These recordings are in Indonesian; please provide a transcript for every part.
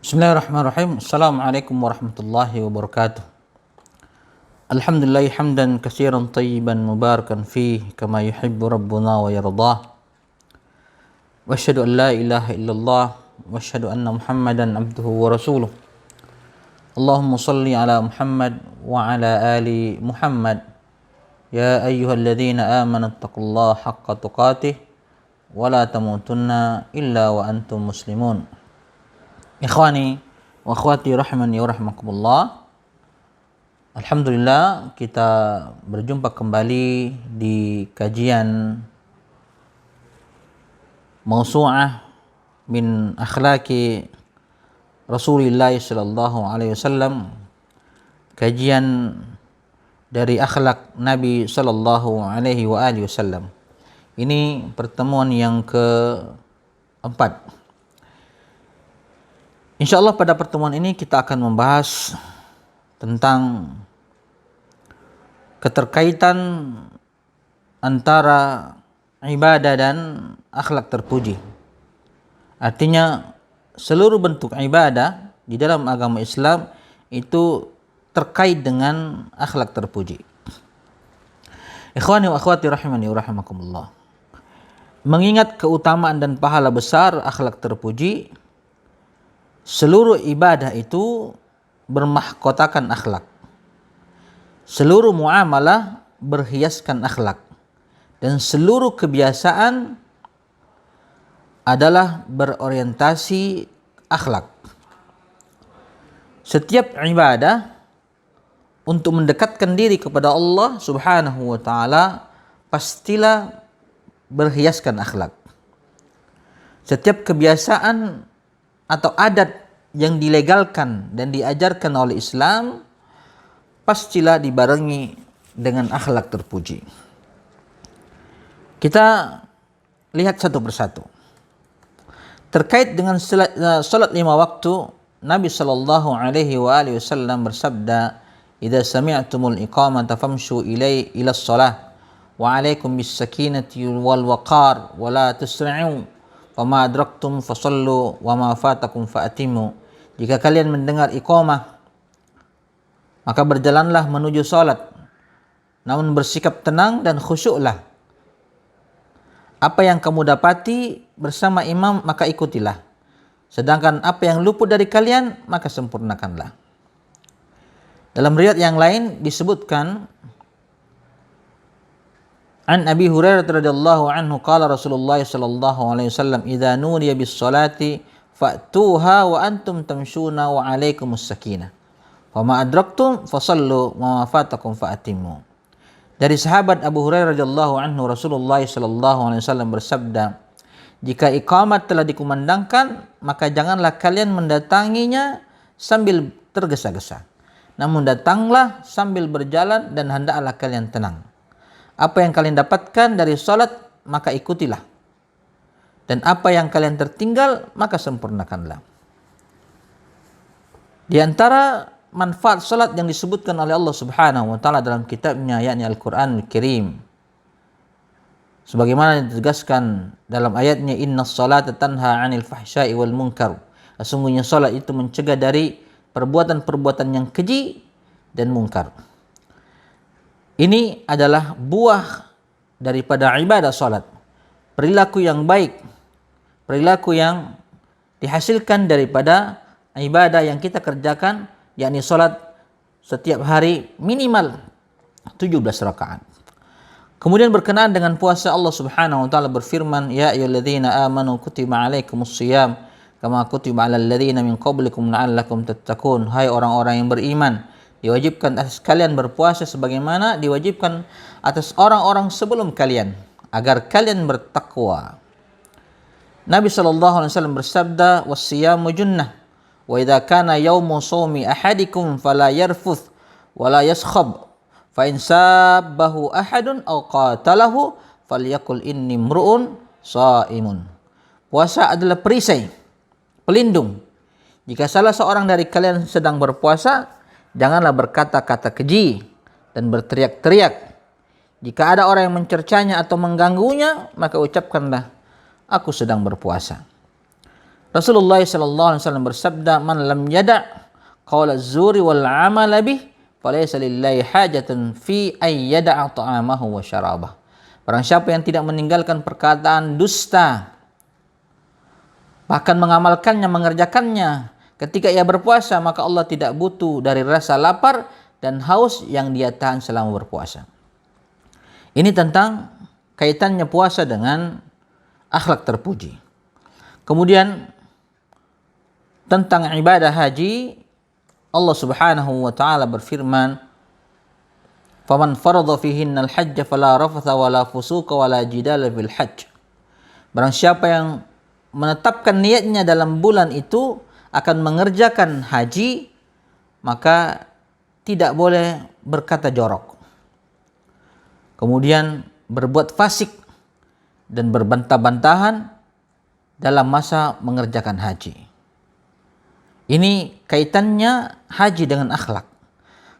Bismillahirrahmanirrahim. Assalamualaikum warahmatullahi wabarakatuh. Alhamdulillah hamdan katsiran tayyiban mubarakan fih kama yuhibbu rabbuna wa yardah. Wa asyhadu an la ilaha illallah wa asyhadu anna Muhammadan abduhu wa rasuluh. Allahumma salli ala Muhammad wa ala ali Muhammad. Ya ayyuhalladzina amanu taqullaha haqqa tuqatih wa la tamutunna illa wa antum muslimun. Ikhwani wa akhwati rahimani wa rahimakumullah. Alhamdulillah kita berjumpa kembali di kajian Mausu'ah min akhlaki Rasulullah sallallahu alaihi wasallam, kajian dari akhlak Nabi sallallahu alaihi wasallam. Ini pertemuan yang keempat. InsyaAllah pada pertemuan ini kita akan membahas tentang keterkaitan antara ibadah dan akhlak terpuji. Artinya seluruh bentuk ibadah di dalam agama Islam itu terkait dengan akhlak terpuji. Ikhwani wa akhwati rahimani wa rahimakumullah. Mengingat keutamaan dan pahala besar akhlak terpuji, seluruh ibadah itu bermahkotakan akhlak. Seluruh muamalah berhiaskan akhlak. Dan seluruh kebiasaan adalah berorientasi akhlak. Setiap ibadah untuk mendekatkan diri kepada Allah Subhanahu wa taala pastilah berhiaskan akhlak. Setiap kebiasaan atau adat yang dilegalkan dan diajarkan oleh Islam pastilah dibarengi dengan akhlak terpuji. Kita lihat satu persatu. Terkait dengan salat 5 waktu, Nabi sallallahu alaihi wasallam bersabda, "Idza sami'tumul iqamata famshu ila shalah wa 'alaikum bis sakinati wal waqar wa la tusri'u. Wama adraktum fasallu wama fatakum fa'atimu." Jika kalian mendengar iqamah, maka berjalanlah menuju salat, namun bersikap tenang dan khusyuklah. Apa yang kamu dapati bersama imam maka ikutilah. Sedangkan apa yang luput dari kalian maka sempurnakanlah. Dalam riwayat yang lain disebutkan, An Abi Hurairah radhiyallahu anhu qala Rasulullah sallallahu alaihi wasallam, "Idza nudiya bis salati fa'tuha wa antum tamshuna wa 'alaikumus sakinah. Wa ma adraktum fasallu wa ma fatakum fa'atimmu." Dari sahabat Abu Hurairah radhiyallahu anhu, Rasulullah sallallahu alaihi wasallam bersabda, "Jika iqamat telah dikumandangkan, maka janganlah kalian mendatanginya sambil tergesa-gesa. Namun datanglah sambil berjalan dan hendaklah kalian tenang. Apa yang kalian dapatkan dari salat maka ikutilah. Dan apa yang kalian tertinggal maka sempurnakanlah." Di antara manfaat salat yang disebutkan oleh Allah Subhanahu wa taala dalam kitabnya, yakni Al-Qur'anul Karim, sebagaimana ditegaskan dalam ayatnya, "Innas salata tanha 'anil fahsya'i wal munkar." Sesungguhnya salat itu mencegah dari perbuatan-perbuatan yang keji dan mungkar. Ini adalah buah daripada ibadah salat. Perilaku yang baik, perilaku yang dihasilkan daripada ibadah yang kita kerjakan, yakni salat setiap hari minimal 17 rakaat. Kemudian berkenaan dengan puasa, Allah Subhanahu wa taala berfirman, "Ya ayyuhalladzina amanu kutiba 'alaikumus shiyam kama kutiba 'alal ladzina min qablikum la'allakum tattaqun." Hai orang-orang yang beriman, diwajibkan atas kalian berpuasa sebagaimana diwajibkan atas orang-orang sebelum kalian, agar kalian bertakwa. Nabi sallallahu alaihi wasallam bersabda, "Was-siyamu junnah, wa idza kana yaumu shaumi ahadikum fala yarfuth wa la yaskhab, fa in sabbahu ahadun aw qatalahu falyaqul inni mru'un shaimun." Puasa adalah perisai, pelindung. Jika salah seorang dari kalian sedang berpuasa, janganlah berkata-kata keji dan berteriak-teriak. Jika ada orang yang mencercanya atau mengganggunya, maka ucapkanlah, "Aku sedang berpuasa." Rasulullah sallallahu alaihi wasallam bersabda, "Man lam yada' qaula az-zuri wal 'amala bih, falaysa lillahi hajatun fi ay yada'a ta'amahu wa syarabah." Barang siapa yang tidak meninggalkan perkataan dusta, bahkan mengamalkannya, mengerjakannya ketika ia berpuasa, maka Allah tidak butuh dari rasa lapar dan haus yang dia tahan selama berpuasa. Ini tentang kaitannya puasa dengan akhlak terpuji. Kemudian tentang ibadah haji, Allah Subhanahu wa taala berfirman, "Faman farada fihinnal hajj fala rafatha wala fusuqa wala jidala fil hajj." Barang siapa yang menetapkan niatnya dalam bulan itu akan mengerjakan haji, maka tidak boleh berkata jorok, kemudian berbuat fasik dan berbantah-bantahan dalam masa mengerjakan haji. Ini kaitannya haji dengan akhlak.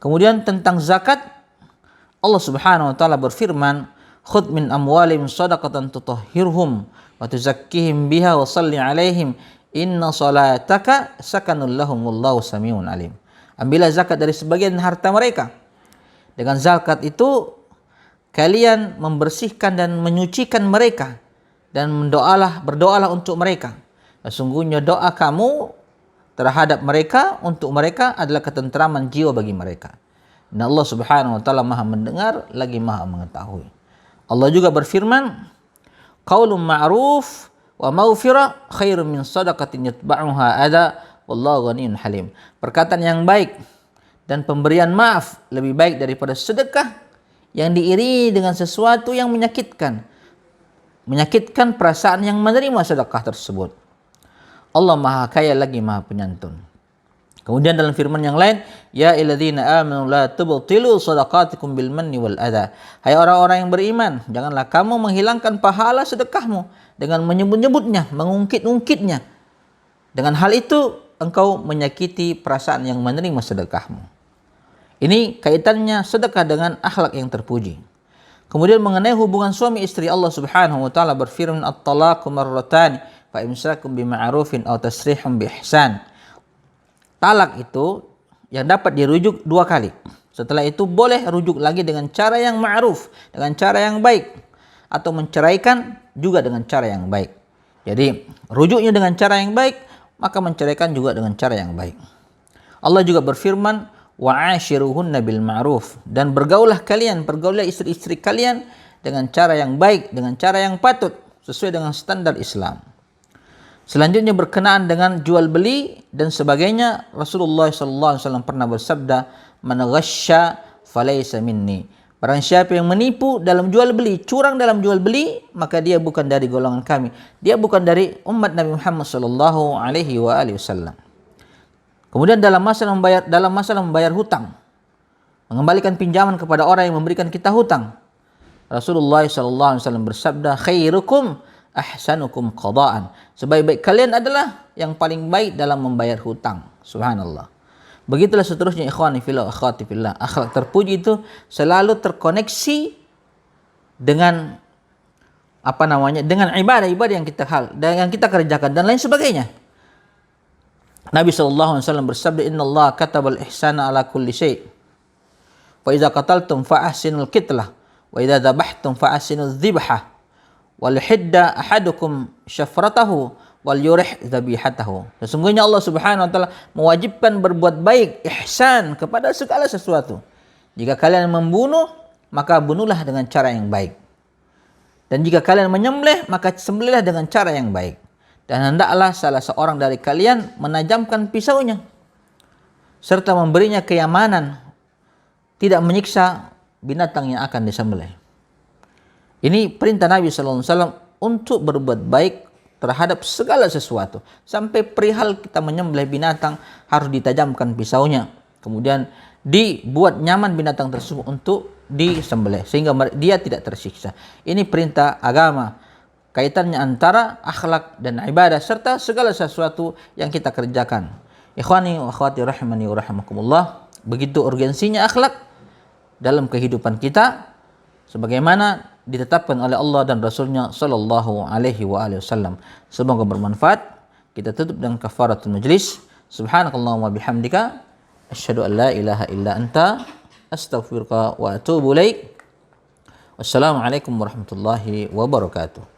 Kemudian tentang zakat, Allah Subhanahu wa taala berfirman, "Khudh min amwalihim shadaqatan tutahhirhum wa tuzakkihim biha wa shalli 'alaihim inna salataka sakanul lahum wallahu samiun alim." Ambillah zakat dari sebagian harta mereka. Dengan zakat itu kalian membersihkan dan menyucikan mereka, dan berdoalah untuk mereka. Sesungguhnya doa kamu terhadap mereka, untuk mereka adalah ketentraman jiwa bagi mereka. Dan Allah Subhanahu wa taala Maha mendengar lagi Maha mengetahui. Allah juga berfirman, "Qaulun ma'ruf wa maghfirah khairum min shadaqatin yatba'uha adha wallahu ghaniyyun halim." Perkataan yang baik dan pemberian maaf lebih baik daripada sedekah yang diiringi dengan sesuatu yang menyakitkan perasaan yang menerima sedekah tersebut. Allah Maha Kaya lagi Maha Penyantun. Kemudian dalam firman yang lain, "Ya ayyuhalladzina amanu la tubtilu shadaqatikum bil manni wal adha." Hai orang-orang yang beriman, janganlah kamu menghilangkan pahala sedekahmu dengan menyebut-nyebutnya, mengungkit-ungkitnya. Dengan hal itu engkau menyakiti perasaan yang menerima sedekahmu. Ini kaitannya sedekah dengan akhlak yang terpuji. Kemudian mengenai hubungan suami istri, Allah Subhanahu wa taala berfirman, "At-talaqu marratan fa imsakum bima'rufin aw tasrihum bi ihsan." Talak itu yang dapat dirujuk 2 kali. Setelah itu boleh rujuk lagi dengan cara yang ma'ruf, dengan cara yang baik, atau menceraikan juga dengan cara yang baik. Jadi rujuknya dengan cara yang baik, maka menceraikan juga dengan cara yang baik. Allah juga berfirman, "Wa'ashiruhunna bil ma'ruf." Dan pergaulah istri-istri kalian dengan cara yang baik, dengan cara yang patut, sesuai dengan standar Islam. Selanjutnya berkenaan dengan jual beli dan sebagainya, Rasulullah sallallahu alaihi wasallam pernah bersabda, "Man ghasya falaysa minni." Barang siapa yang menipu dalam jual beli, curang dalam jual beli, maka dia bukan dari golongan kami. Dia bukan dari umat Nabi Muhammad sallallahu alaihi wasallam. Kemudian dalam masalah membayar hutang, mengembalikan pinjaman kepada orang yang memberikan kita hutang, Rasulullah sallallahu alaihi wasallam bersabda, "Khairukum ahsanukum qadaan." Sebaik-baik kalian adalah yang paling baik dalam membayar hutang. Subhanallah. Begitulah seterusnya, ikhwani fillah wa akhwati fillah. Akhlak terpuji itu selalu terkoneksi dengan dengan ibadah-ibadah yang kita kerjakan dan lain sebagainya. Nabi SAW bersabda, "Inna Allah katabal ihsana ala kulli syai'. Fa idza qataltum fa ahsinul qitlah, wa idza dhabhtum fa ahsinudz dzibhah, wal hidda ahadukum syafratahu wal yurih dzabihatahu." Sesungguhnya Allah Subhanahu wa taala mewajibkan berbuat baik, ihsan kepada segala sesuatu. Jika kalian membunuh, maka bunuhlah dengan cara yang baik. Dan jika kalian menyembelih, maka sembelihlah dengan cara yang baik. Dan hendaklah salah seorang dari kalian menajamkan pisaunya serta memberinya kenyamanan, tidak menyiksa binatang yang akan disembelih. Ini perintah Nabi sallallahu alaihi wasallam untuk berbuat baik terhadap segala sesuatu. Sampai perihal kita menyembelih binatang harus ditajamkan pisaunya. Kemudian dibuat nyaman binatang tersebut untuk disembelih sehingga dia tidak tersiksa. Ini perintah agama. Kaitannya antara akhlak dan ibadah serta segala sesuatu yang kita kerjakan. Ikhwani wa akhwati rahimani wa rahimakumullah. Begitu urgensinya akhlak dalam kehidupan kita sebagaimana ditetapkan oleh Allah dan Rasulnya sallallahu alaihi wasallam. Semoga bermanfaat. kita tutup dengan kafaratul majlis. Subhanakallahumma bihamdika asyhadu an la ilaha illa anta astaghfiruka wa atubu ilaik. Wassalamualaikum warahmatullahi wabarakatuh.